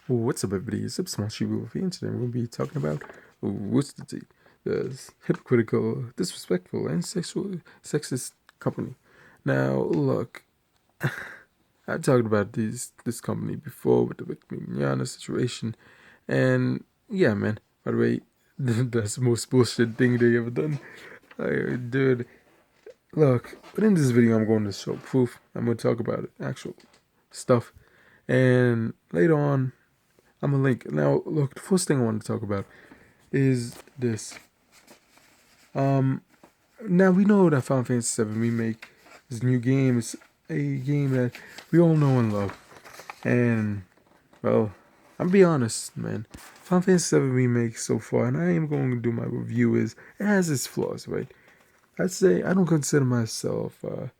What's up, everybody? It's Supersmallchibiwolf here, and today we're going to be talking about Rooster Teeth, the hypocritical, disrespectful, and sexist company. Now, look, I've talked about this company before with the Vic Mignogna situation, and yeah, man. By the way, that's the most bullshit thing they ever done. Dude, look, but in this video, I'm going to show proof. I'm going to talk about it, actual stuff, and later on. I'm a link. Now, look, the first thing I want to talk about is this. Um, Now we know that Final Fantasy VII Remake, this new game, is a game that we all know and love. And, well, I'm be honest, man. Final Fantasy VII Remake so far, and I am going to do my review, is it has its flaws, right? I'd say I don't consider myself a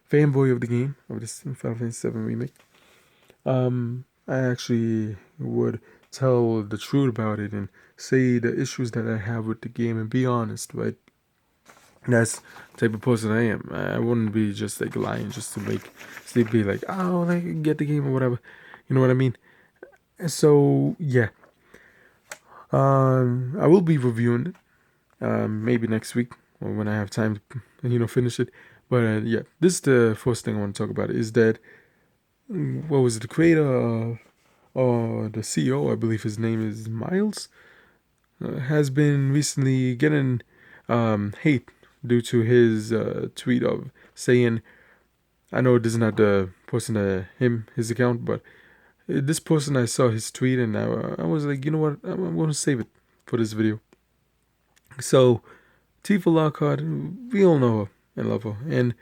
fanboy of the game, of this Final Fantasy VII Remake. I actually would tell the truth about it and say the issues that I have with the game and be honest, right? That's the type of person I am. I wouldn't be just like lying just to make sleep be like, oh, like get the game or whatever. You know what I mean? So yeah, I will be reviewing it. Maybe next week or when I have time to, finish it. But yeah, this is the first thing I want to talk about is that what was it, the creator or the CEO, I believe his name is Miles, has been recently getting hate due to his tweet of saying, I know this is not the person that his account, but this person, I saw his tweet and I was like, you know what, I'm going to save it for this video. So, Tifa Lockhart, we all know her and love her. And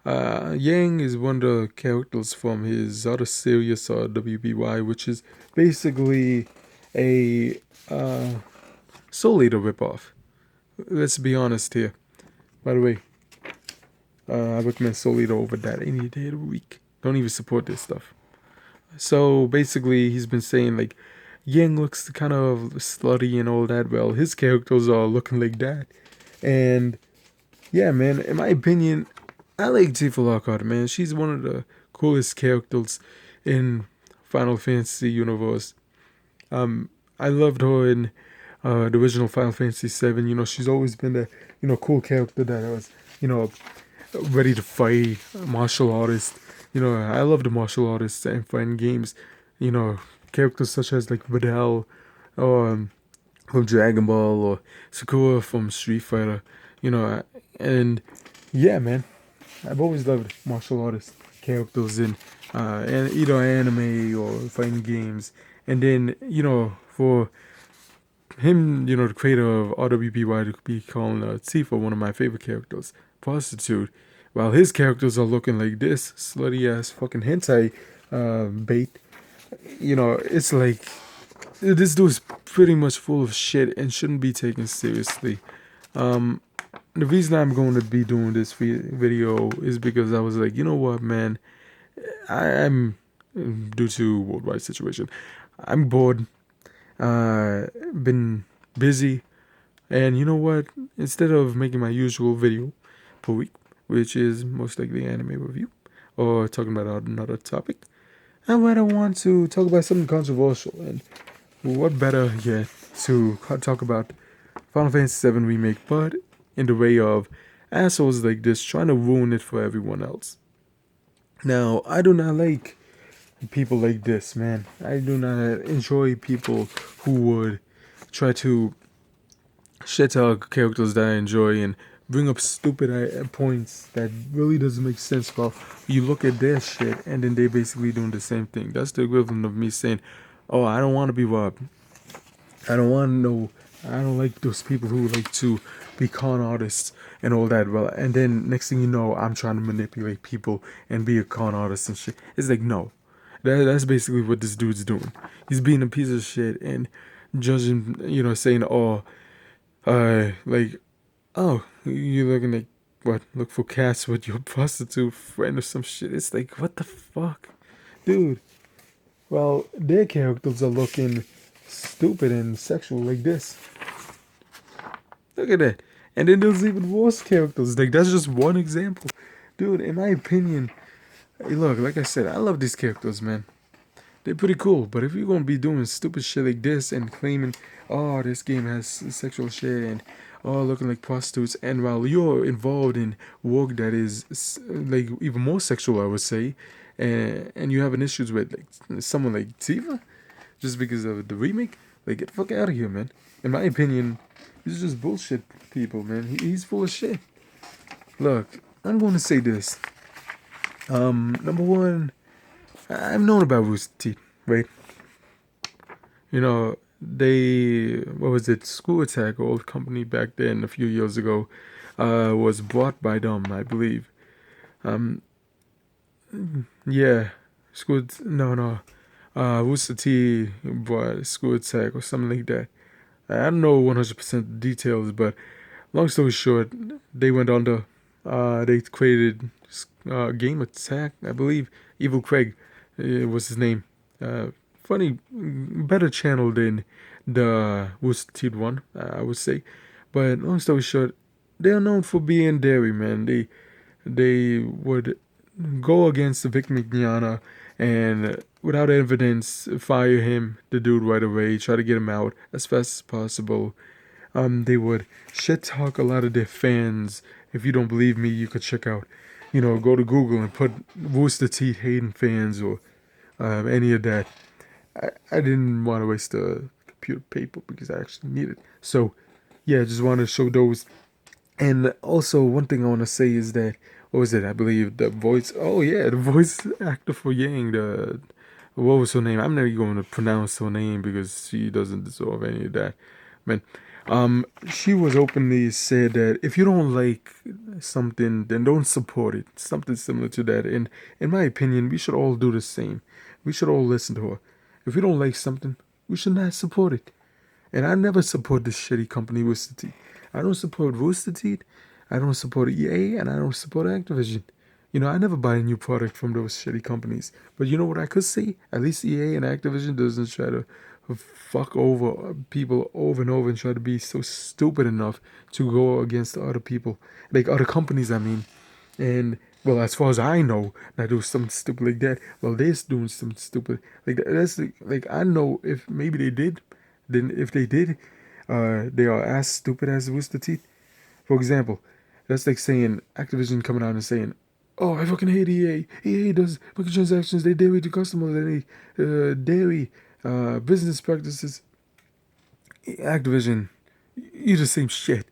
Yang is one of the characters from his other series, WBY, which is basically a Soul Eater ripoff. Let's be honest here. By the way, I recommend Soul Eater over that any day of the week. Don't even support this stuff. So basically, he's been saying like, Yang looks kind of slutty and all that. Well, his characters are looking like that. And yeah, man, in my opinion, I like Tifa Lockhart, man. She's one of the coolest characters in Final Fantasy universe. I loved her in the original Final Fantasy VII. She's always been the cool character that was ready to fight, martial artist. I love the martial artists and fighting games. Characters such as like Vidal, or from Dragon Ball, or Sakura from Street Fighter. And yeah, man, I've always loved martial artist characters in either anime or fighting games. And then, for him, the creator of RWBY, to be calling Tifa one of my favorite characters, prostitute, while his characters are looking like this slutty ass fucking hentai bait. It's like this dude's pretty much full of shit and shouldn't be taken seriously. The reason I'm going to be doing this video is because I was like, you know what, man, I'm due to worldwide situation. I'm bored. Been busy, and you know what? Instead of making my usual video per week, which is most likely anime review or talking about another topic, I rather want to talk about something controversial. And what better yet to talk about Final Fantasy VII Remake, but in the way of assholes like this trying to ruin it for everyone else. Now, I do not like people like this, man. I do not enjoy people who would try to shit talk characters that I enjoy and bring up stupid points that really doesn't make sense. Well, you look at their shit and then they basically doing the same thing. That's the equivalent of me saying, "Oh, I don't want to be robbed. I don't want to know. I don't like those people who like to be con artists and all that." Well, and then next thing you know, I'm trying to manipulate people and be a con artist and shit. It's like, no. That's basically what this dude's doing. He's being a piece of shit and judging, saying, oh, like, oh, you're looking like, what, look for cats with your prostitute friend or some shit. It's like, what the fuck? Dude. Well, their characters are looking stupid and sexual like this. Look at that. And then there's even worse characters. Like, that's just one example. Dude, in my opinion, hey, look, like I said, I love these characters, man. they're pretty cool. But if you're gonna be doing stupid shit like this and claiming, oh, this game has sexual shit and oh, looking like prostitutes, and while you're involved in work that is like even more sexual, I would say, and you having issues with like someone like Tifa, just because of the remake, like get the fuck out of here, man. In my opinion, he's just bullshit people, man. He's full of shit. Look, I'm going to say this. Number one, I've known about Rooster Teeth, right? You know, they, what was it, School Attack, old company back then, a few years ago, was bought by them, I believe. Um, yeah, no, Rooster Teeth bought School Attack or something like that. I don't know 100% details, but long story short, they went under. They created Game Attack, I believe. Evil Craig was his name. Funny, better channel than the Rooster Teeth one, I would say. But long story short, they are known for being dairy, man. They would go against the Vic Mignogna and without evidence fire him, the dude, right away, try to get him out as fast as possible. They would shit talk a lot of their fans. If you don't believe me, you could check out, go to Google and put Rooster Teeth hating fans or any of that. I didn't want to waste the computer paper because I actually need it. So, yeah, I just wanted to show those. And also, one thing I want to say is that, what was it? I believe the voice, oh yeah, the voice actor for Yang, what was her name? I'm never going to pronounce her name because she doesn't deserve any of that. Man, she was openly said that if you don't like something, then don't support it. Something similar to that. And in my opinion, we should all do the same. We should all listen to her. If we don't like something, we should not support it. And I never support this shitty company, Rooster Teeth. I don't support Rooster Teeth. I don't support EA, and I don't support Activision. I never buy a new product from those shitty companies. But you know what I could say? At least EA and Activision doesn't try to fuck over people over and over and try to be so stupid enough to go against other people. Like other companies, I mean. And, well, as far as I know, not do something stupid like that. Well, they're doing something stupid. Like, that's like, I know if maybe they did. Then if they did, they are as stupid as Rooster Teeth. For example, that's like saying Activision coming out and saying, "Oh, I fucking hate EA. EA does microtransactions. They dairy to customers. They dairy business practices." Activision, you the same shit.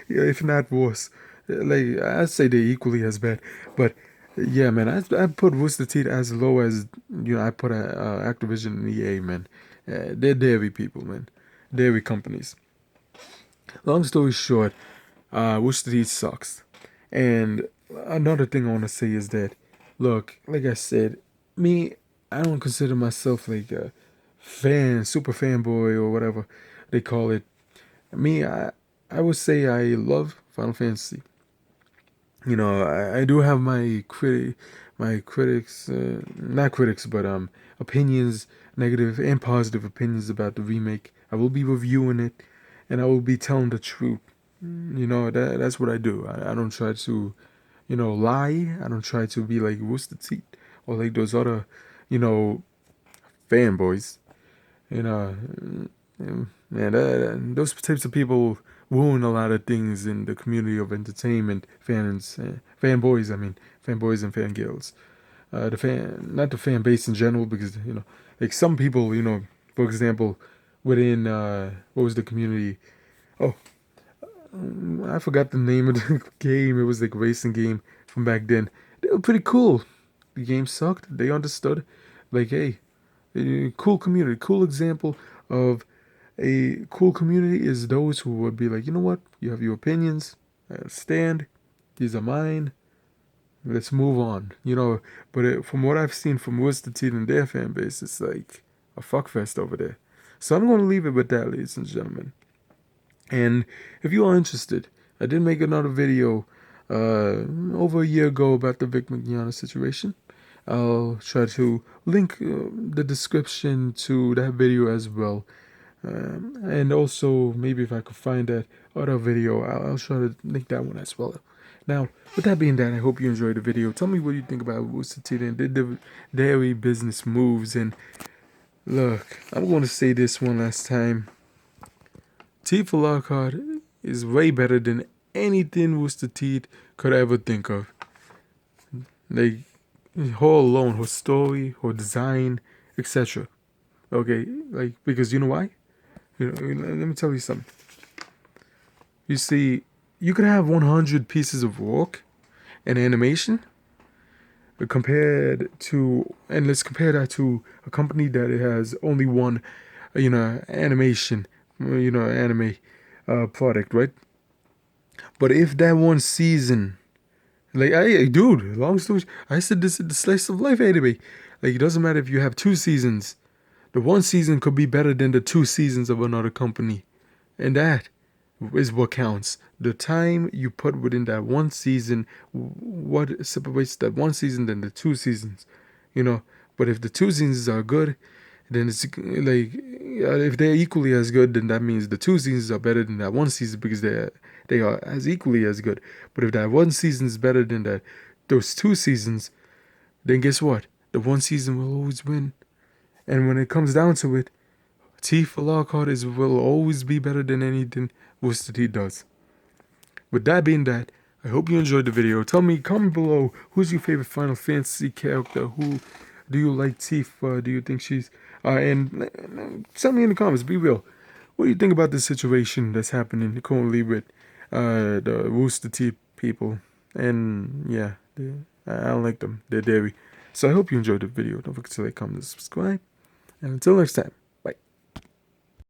Yeah, if not worse. Like I'd say they're equally as bad. But yeah, man, I put Rooster Teeth as low as I put Activision and EA, man. They're dairy people, man. Dairy companies. Long story short, Rooster Teeth sucks. And another thing I want to say is that, look, like I said, me, I don't consider myself like a super fanboy or whatever they call it. Me, I would say I love Final Fantasy. I do have my critics, not critics, but opinions, negative and positive opinions about the remake. I will be reviewing it, and I will be telling the truth. That's what I do. I don't try to, lie. I don't try to be like Rooster Teeth or like those other, you know, fanboys. You know, man, those types of people ruin a lot of things in the community of entertainment. Fanboys. I mean, fanboys and fangirls. Not the fan base in general, because like some people, for example, within what was the community? Oh, I forgot the name of the game. It was like a racing game from back then. They were pretty cool. The game sucked. They understood. Like, hey, cool community. Cool example of a cool community is those who would be like, you know what? You have your opinions. I understand. These are mine. Let's move on. But from what I've seen from Rooster Teeth and their fan base, it's like a fuckfest over there. So I'm going to leave it with that, ladies and gentlemen. And if you are interested, I did make another video over a year ago about the Vic Mignogna situation. I'll try to link the description to that video as well. And also, maybe if I could find that other video, I'll try to link that one as well. Now, with that being done, I hope you enjoyed the video. Tell me what you think about Rooster Teeth and the dairy business moves. And look, I'm going to say this one last time. Teeth for Lockhart is way better than anything Rooster Teeth could ever think of. Like, her alone, her story, her design, etc. Okay, like, because you know why? Let me tell you something. You see, you could have 100 pieces of work and animation compared to, and let's compare that to a company that has only one, animation, anime product, right? But if that one season, like, dude, long story, I said this is the slice of life anime. Like, it doesn't matter if you have 2 seasons. The one season could be better than the 2 seasons of another company. And that is what counts. The time you put within that one season, what separates that one season than the 2 seasons, But if the 2 seasons are good, then it's like, if they're equally as good, then that means the 2 seasons are better than that one season because they are as equally as good. But if that one season is better than those 2 seasons, then guess what? The one season will always win. And when it comes down to it, Teeth for Lockhart will always be better than anything Rooster Teeth does. With that being that, I hope you enjoyed the video. Tell me, comment below, who's your favorite Final Fantasy character? Who do you like Teeth? Do you think she's... and tell me in the comments, be real. What do you think about this situation that's happening currently with the Rooster Teeth people? And yeah, I don't like them. They're dairy. So I hope you enjoyed the video. Don't forget to like, comment, and subscribe. And until next time.